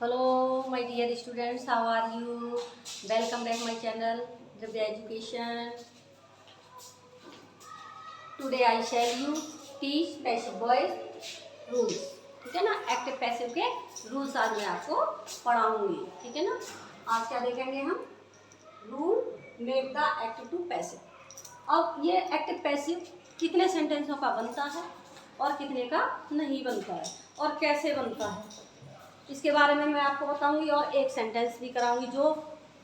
Hello, my dear students, how are you? Welcome back my channel, Divya Education. Today I shall you teach passive voice rules. ठीक है ना, active passive के rules आज मैं आपको पढ़ाऊंगी. ठीक है ना, आज क्या देखेंगे हम? Rule make the active to passive. अब ये एक्टिव पैसिव कितने सेंटेंसों का बनता है और कितने का नहीं बनता है और कैसे बनता है, इसके बारे में मैं आपको बताऊंगी. और एक सेंटेंस भी कराऊंगी जो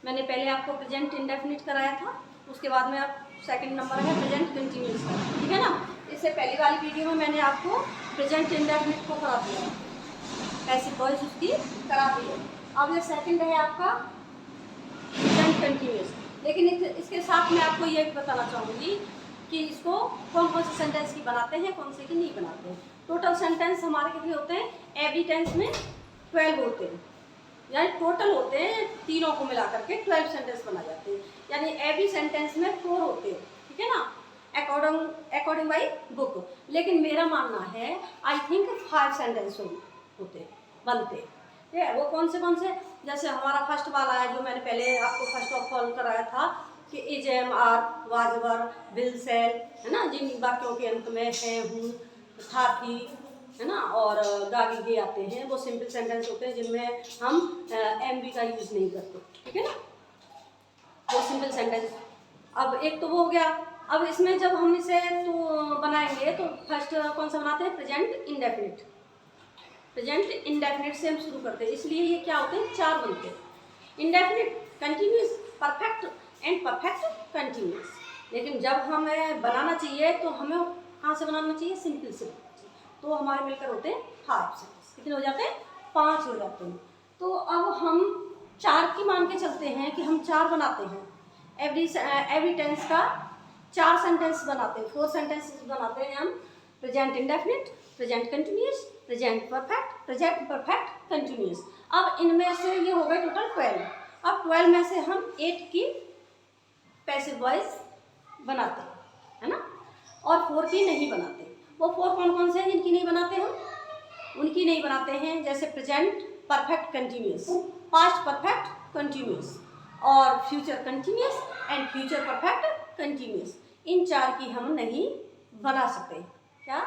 मैंने पहले आपको प्रेजेंट इंडेफिनिट कराया था, उसके बाद में आप सेकंड नंबर है प्रेजेंट कंटिन्यूअस का. ठीक है ना, इससे पहली वाली वीडियो में मैंने आपको प्रेजेंट इंडेफिनिट को करा दिया, पैसिव वॉइस उसकी करा दी है. अब ये सेकंड है आपका प्रेजेंट कंटिन्यूअस. लेकिन इसके साथ मैं आपको ये भी बताना चाहूँगी कि इसको कौन कौन से सेंटेंस की बनाते हैं, कौन से की नहीं बनाते हैं. टोटल सेंटेंस हमारे कितने होते हैं? एवरी टेंस में 12 होते हैं, यानी टोटल होते हैं तीनों को मिला करके 12 सेंटेंस बना जाते हैं. यानी एवरी सेंटेंस में 4 होते हैं. ठीक है ना, अकॉर्डिंग बाई बुक. लेकिन मेरा मानना है आई थिंक 5 सेंटेंस होते बनते हैं. वो कौन से जैसे हमारा फर्स्ट वाला है जो मैंने पहले आपको फर्स्ट ऑफ ऑल कराया था कि is am are was were will shall, है ना, जिन वाक्यों के अंत में है हूँ था थी, है ना, और गागी गे आते हैं, वो सिंपल सेंटेंस होते हैं जिनमें हम एम बी का यूज़ नहीं करते. ठीक है ना, वो सिंपल सेंटेंस. अब एक तो वो हो गया. अब इसमें जब हम इसे तो बनाएंगे तो फर्स्ट कौन सा बनाते हैं? Present indefinite. प्रेजेंट इंडेफिनिट से हम शुरू करते हैं, इसलिए ये क्या होते हैं? 4 बनते हैं. Indefinite, continuous, perfect and perfect continuous. लेकिन जब हमें बनाना चाहिए तो हमें कहाँ से बनाना चाहिए? सिंपल से. तो हमारे मिलकर होते हैं 5 सेंटेंस. कितने हो जाते हैं? 5 हो जाते हैं. तो अब हम 4 की मान के चलते हैं कि हम 4 बनाते हैं. एवरी टेंस का 4 सेंटेंस बनाते हैं, 4 सेंटेंसेस बनाते हैं हम. Present indefinite, present continuous, present perfect continuous. अब इनमें से ये हो गए टोटल 12. अब 12 में से हम 8 की पैसिव वॉइस बनाते हैं, है ना, और 4 की नहीं बनाते. वो 4 कौन कौन से हैं जिनकी नहीं बनाते हम? उनकी नहीं बनाते हैं जैसे present perfect continuous, past perfect continuous और future continuous and future perfect continuous. इन 4 की हम नहीं बना सकते. क्या?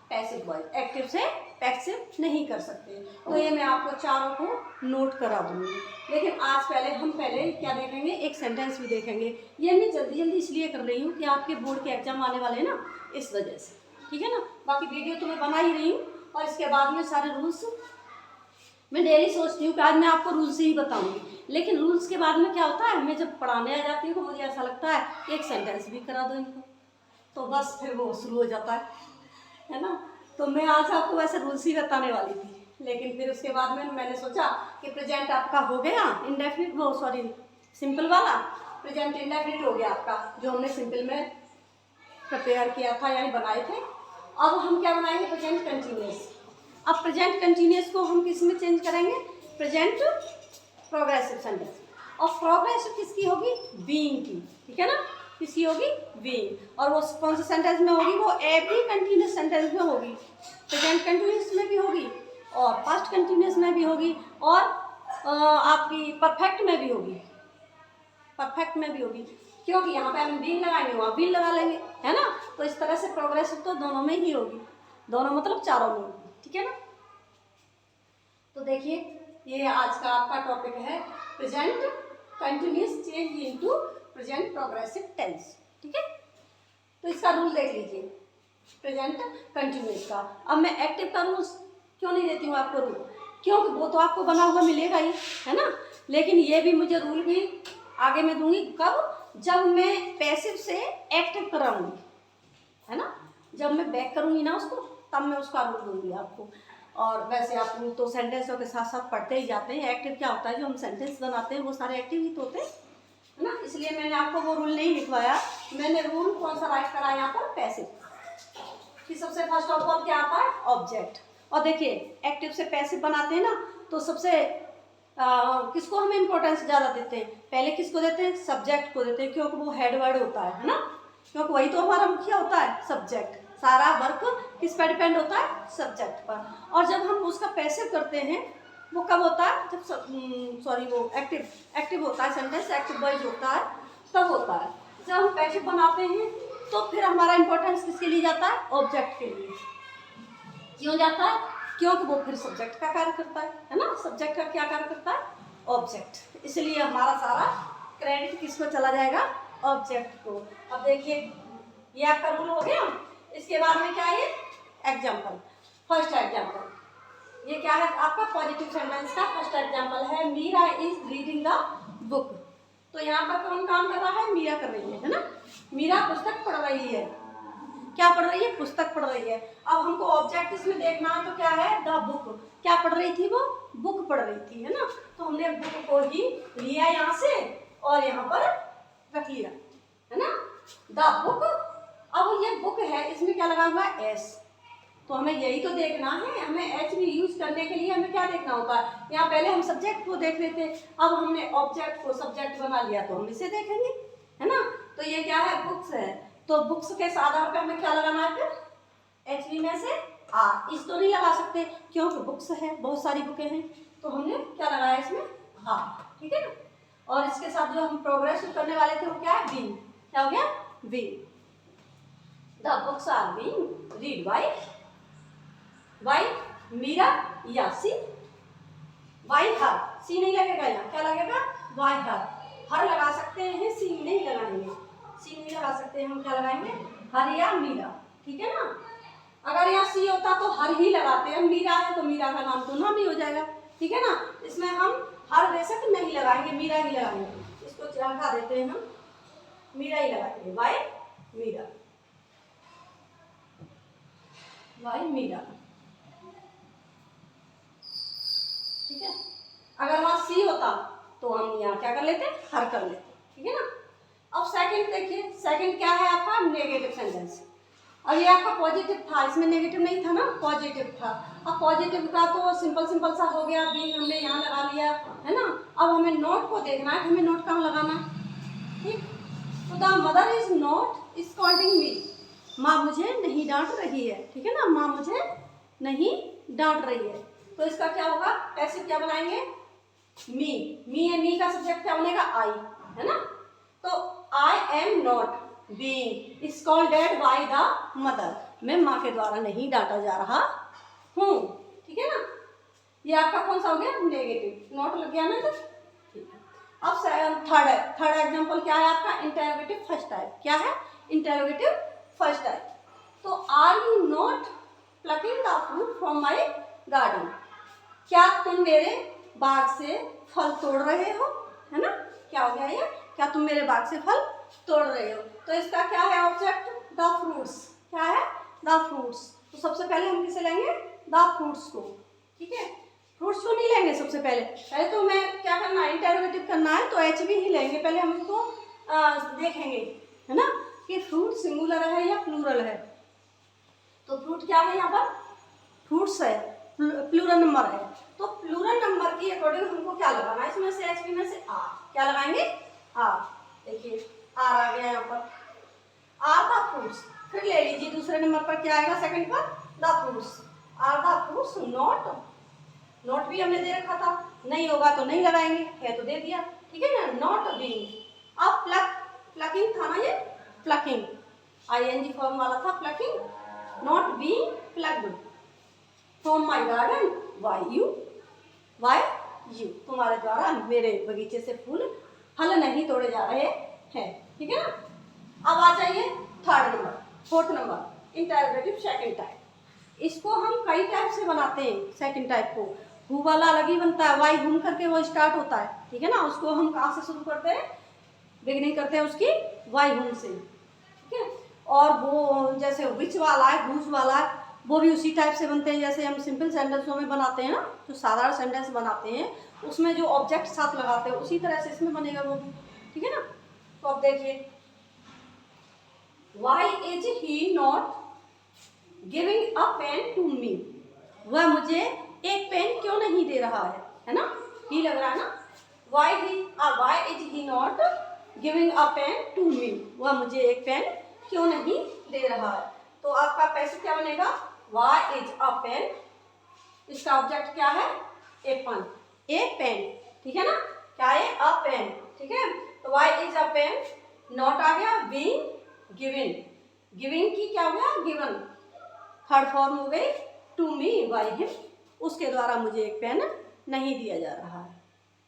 Passive voice. एक्टिव से पैसिव नहीं कर सकते. तो ये मैं आपको चारों को नोट करा दूंगी. लेकिन आज हम पहले क्या देखेंगे? एक सेंटेंस भी देखेंगे. ये मैं जल्दी इसलिए कर रही हूँ कि आपके बोर्ड के एग्जाम आने वाले हैं ना, इस वजह से. ठीक है ना, बाकी वीडियो तो मैं बना ही रही हूँ और इसके बाद में सारे रूल्स मैं डेली सोचती हूँ कि आज मैं आपको रूल्स ही बताऊंगी. लेकिन रूल्स के बाद में क्या होता है, मैं जब पढ़ाने आ जाती हूँ तो मुझे ऐसा लगता है कि एक सेंटेंस भी करा दो इनको, तो बस फिर वो शुरू हो जाता है ना. तो मैं आज आपको वैसे रूल्स ही बताने वाली थी, लेकिन फिर उसके बाद में मैंने सोचा कि प्रेजेंट आपका हो गया इंडेफिनिट, वो सॉरी सिंपल वाला प्रेजेंट इंडेफिनिट हो गया आपका, जो हमने सिंपल में प्रिपेयर किया था यानी बनाए थे. अब हम क्या बनाएंगे? Present continuous. अब प्रेजेंट कंटिन्यूअस को हम किस में चेंज करेंगे? Present progressive sentence. और प्रोग्रेसिव किसकी होगी? बीइंग की. ठीक है ना, किसकी होगी? बीइंग. और वो कौन से सेंटेंस में होगी? वो एवरी कंटिन्यूअस सेंटेंस में होगी. प्रेजेंट कंटिन्यूअस में भी होगी और पास्ट कंटिन्यूअस में भी होगी और आपकी परफेक्ट में भी होगी. परफेक्ट में भी होगी क्योंकि यहाँ पे हम बीइंग लगाएंगे, वहाँ बीइंग लगा लेंगे, है ना. तो इस तरह से प्रोग्रेसिव तो दोनों में ही होगी, दोनों मतलब चारों में होगी. ठीक है ना. तो देखिए, ये आज का आपका टॉपिक है present continuous change into present progressive tense. ठीक है, तो इसका रूल देख लीजिए प्रेजेंट कंटिन्यूअस का. अब मैं एक्टिव का रूल क्यों नहीं देती हूँ आपको रूल? क्योंकि वो तो आपको बना हुआ मिलेगा ही, है ना. लेकिन ये भी मुझे रूल भी आगे मैं दूंगी. कब? जब मैं पैसिव से एक्टिव कराऊंगी, है ना. जब मैं बैक करूंगी ना उसको, तब मैं उसका रूल दूंगी आपको. और वैसे आप रूल तो सेंटेंसों के साथ साथ पढ़ते ही जाते हैं. एक्टिव क्या होता है? जो हम सेंटेंस बनाते हैं वो सारे एक्टिव ही तो होते हैं, है ना. इसलिए मैंने आपको वो रूल नहीं लिखवाया. मैंने रूल कौन सा राइट करा यहाँ पर? पैसिव कि सबसे फर्स्ट ऑफ ऑल क्या आता है? ऑब्जेक्ट. और देखिए, एक्टिव से पैसिव बनाते हैं ना, तो सबसे किसको हम इम्पोर्टेंस ज़्यादा देते हैं? पहले किसको देते हैं? सब्जेक्ट को देते हैं, क्योंकि वो हेड वर्ड होता है ना. क्योंकि वही तो हमारा मुखिया होता है, सब्जेक्ट. सारा वर्क किस पर डिपेंड होता है? सब्जेक्ट पर. और जब हम उसका पैसिव करते हैं वो कब होता है जब सॉरी वो एक्टिव होता है, सेंटेंस एक्टिव वॉइस होता है तब होता है। जब हम पैसिव बनाते हैं तो फिर हमारा इंपॉर्टेंस किसके लिए जाता है, ऑब्जेक्ट के लिए। क्यों जाता है, क्योंकि वो फिर सब्जेक्ट का कार्य करता है ना। सब्जेक्ट का क्या कार्य करता है, ऑब्जेक्ट। इसलिए हमारा सारा क्रेडिट किसको चला जाएगा, ऑब्जेक्ट को। अब देखिए ये आपका रूल हो गया। इसके बाद में क्या है, एग्जाम्पल। फर्स्ट एग्जाम्पल ये क्या है आपका, पॉजिटिव सेंटेंस का फर्स्ट एग्जाम्पल है, Meera is reading the book. तो यहाँ पर कौन काम कर रहा है, मीरा कर रही है ना। मीरा पुस्तक पढ़ रही है। क्या पढ़ रही है, पुस्तक पढ़ रही है। अब हमको ऑब्जेक्ट इसमें देखना है तो क्या है, द बुक। क्या पढ़ रही थी वो, बुक पढ़ रही थी, है ना। तो हमने बुक को ही लिया यहाँ से और यहाँ पर रख लिया, है ना, द बुक। अब ये बुक है, इसमें क्या लगा हुआ है, एस। तो हमें यही तो देखना है, हमें एच भी यूज करने के लिए हमें क्या देखना होता है। यहाँ पहले हम सब्जेक्ट को देख रहे थे, अब हमने ऑब्जेक्ट को सब्जेक्ट बना लिया तो हम इसे देखेंगे, है ना। तो ये क्या है, बुक्स है। तो बुक्स के आधार पे हमें क्या लगाना है, फिर एच बी में से आ। इस तो नहीं लगा सकते क्योंकि बुक्स है, बहुत सारी बुकें हैं, तो हमने क्या लगाया इसमें, आ। ठीक है ना। और इसके साथ जो हम प्रोग्रेस करने वाले थे वो क्या है, बीइंग। क्या हो गया, being. The books are being read by Meera या सी। बाय हर, सी नहीं लगेगा यहाँ, क्या लगेगा, बाय हर। हर लगा सकते हैं, सी नहीं लगाएंगे, सी नहीं लगा सकते हैं, हम क्या लगाएंगे, हर या मीरा। ठीक है ना। अगर यहाँ सी होता तो हर ही लगाते हैं, मीरा है तो मीरा का नाम तो नाम ही हो जाएगा। ठीक है ना। इसमें हम हर बेशक नहीं लगाएंगे, मीरा ही लगाएंगे। इसको हटा देते हैं, हम मीरा ही लगाएंगे, बाय मीरा, बाय मीरा। ठीक है। अगर वहां सी होता तो हम यहाँ क्या कर लेते, हर कर लेते। ठीक है ना। अब सेकंड देखिए, सेकंड क्या है आपका, नेगेटिव सेंटेंस। अब ये आपका पॉजिटिव था, इसमें नेगेटिव नहीं था ना, पॉजिटिव था। अब पॉजिटिव का तो सिंपल सा हो गया, बी हमने यहाँ लगा लिया, है ना। अब हमें नोट को देखना है, हमें नोट कहाँ लगाना है। ठीक। तो the mother is not scolding me. माँ मुझे नहीं डांट रही है। ठीक है ना, माँ मुझे नहीं डांट रही है। तो इसका क्या होगा, पैसिव क्या बनाएंगे, मी है, मी का सब्जेक्ट क्या बनेगा, आई, है ना। तो I am not being scolded by the mother. मैं माँ के द्वारा नहीं डांटा जा रहा हूँ। ठीक है ना। ये आपका कौन सा हो गया, नेगेटिव। नॉट लग गया ना तो ठीक है। अब थर्ड एग्जांपल क्या है आपका, इंटरोगेटिव फर्स्ट टाइप। क्या है, इंटरोगेटिव फर्स्ट टाइप। तो are you not plucking the fruit from my garden. क्या तुम मेरे बाग से फल तोड़ रहे हो, है ना। क्या हो गया ये, क्या तुम मेरे बाग से फल तोड़ रहे हो। तो इसका क्या है ऑब्जेक्ट, द फ्रूट्स। क्या है, द फ्रूट्स। तो सबसे पहले हम किसे लेंगे, द फ्रूट्स को। ठीक है। फ्रूट्स को नहीं लेंगे सबसे पहले तो हमें क्या करना है, इंटरोगेटिव करना है तो एच बी ही लेंगे। पहले हम इसको देखेंगे, है ना, कि फ्रूट सिंगुलर है या प्लूरल है। तो फ्रूट क्या है यहाँ पर, फ्रूट्स है, प्लूरल नंबर है। तो प्लूरल नंबर की अकॉर्डिंग हमको क्या लगाना है, इसमें से एच बी में से आर। क्या लगाएंगे, आर। देखिए आर आ गया यहाँ पर, आर द फ्रूट्स। फिर ले लीजिए दूसरे नंबर पर क्या आएगा, सेकंड पर, the fruits. Are the fruits not भी हमने दे रखा था, नहीं होगा तो नहीं लगाएंगे, है तो दे दिया। ठीक है ना, नॉट बीइंग। अब प्लकिंग था ना, ये प्लकिंग आईएनजी फॉर्म वाला था, plucking. Not being plucked from my garden why you. तुम्हारे द्वारा मेरे बगीचे से फल नहीं तोड़े जा रहे हैं। ठीक है ना। अब आ जाइए fourth number interrogative second type. इसको हम कई टाइप से बनाते हैं। सेकंड टाइप को हु वाला अलग ही बनता है, वाई हुम करके वो स्टार्ट होता है। ठीक है ना। उसको हम कहाँ से शुरू करते हैं, बिगिनिंग करते हैं उसकी वाई हुम से। ठीक है। और वो जैसे विच वाला है, हुज वाला है, वो भी उसी टाइप से बनते हैं जैसे हम सिंपल सेंटेंसों में बनाते हैं ना, जो साधारण सेंटेंस बनाते हैं उसमें जो ऑब्जेक्ट साथ लगाते हैं उसी तरह से इसमें बनेगा वो भी। ठीक है ना। तो अब देखिए, why is he not giving a pen to me. वह मुझे एक पेन क्यों नहीं दे रहा है ना, ही लग रहा है ना। Why is he not giving a pen to me. वह मुझे एक पेन क्यों नहीं दे रहा है। तो आपका पैसिव क्या बनेगा, वाई इज अ पेन। इसका ऑब्जेक्ट क्या है, ए पेन, ए पेन, ठीक है ना, क्या है, अ पेन, ठीक है। तो Y is a pen, not आ गया, बीइंग गिवन, गिविंग की क्या हो गया, गिवन, थर्ड फॉर्म हो गई टू मी बाय हिम, उसके द्वारा मुझे एक पेन नहीं दिया जा रहा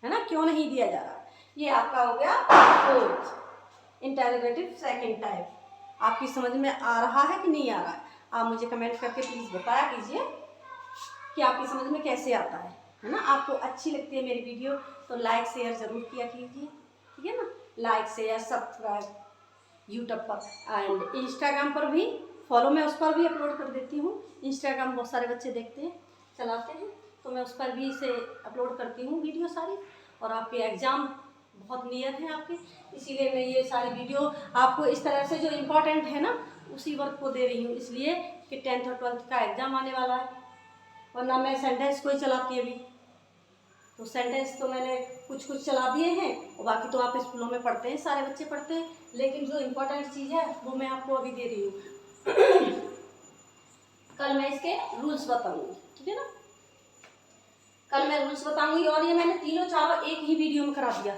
है ना, क्यों नहीं दिया जा रहा, ये आपका हो गया फोर्थ इंटेरोगेटिव सेकंड टाइप। आपकी समझ में आ रहा है कि नहीं आ रहा है, आप मुझे कमेंट करके प्लीज़ बताया कीजिए कि आपकी समझ में कैसे आता है ना। आपको अच्छी लगती है मेरी वीडियो तो लाइक शेयर ज़रूर किया कीजिए, ठीक है ना, लाइक शेयर सब्सक्राइब यूट्यूब पर एंड इंस्टाग्राम पर भी फॉलो, मैं उस पर भी अपलोड कर देती हूँ। इंस्टाग्राम बहुत सारे बच्चे देखते हैं, चलाते हैं, तो मैं उस पर भी इसे अपलोड करती हूँ वीडियो सारी। और आपके एग्ज़ाम बहुत नियर हैं आपके, इसीलिए मैं ये सारी वीडियो आपको इस तरह से जो इम्पोर्टेंट है ना उसी वर्क को दे रही हूँ, इसलिए कि 10th और 12th का एग्ज़ाम आने वाला है। वरना मैं सेंटेंस को ही चलाती अभी, तो सेंटेंस तो मैंने कुछ चला दिए हैं और बाकी तो आप स्कूलों में पढ़ते हैं, सारे बच्चे पढ़ते हैं, लेकिन जो इम्पोर्टेंट चीज़ है वो मैं आपको अभी दे रही हूँ। कल मैं इसके रूल्स बताऊंगी, ठीक है ना, कल मैं रूल्स बताऊंगी। और ये मैंने तीनों चारों एक ही वीडियो में करा दिया,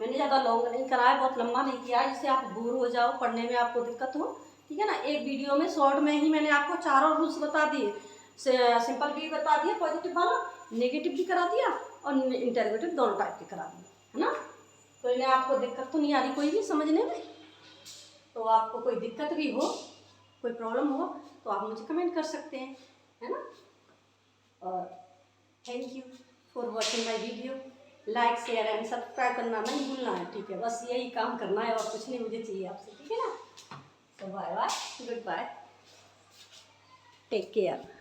मैंने ज़्यादा लॉन्ग नहीं कराया, बहुत लंबा नहीं किया है जिससे आप बोर हो जाओ, पढ़ने में आपको दिक्कत हो, ठीक है ना। एक वीडियो में शॉर्ट में ही मैंने आपको चारों रूल्स बता दिए, सिंपल भी बता दिया, पॉजिटिव वाला, नेगेटिव भी करा दिया और इंटरोगेटिव दोनों टाइप के करा दिए, है ना। तो इन्हें आपको दिक्कत तो नहीं आ रही कोई भी समझने में, तो आपको कोई दिक्कत भी हो, कोई प्रॉब्लम हो तो आप मुझे कमेंट कर सकते हैं, है ना। और thank you for watching my video, like share and subscribe करना नहीं भूलना है, ठीक है, बस यही काम करना है और कुछ नहीं मुझे चाहिए आपसे, ठीक है ना। तो bye bye, goodbye, take care.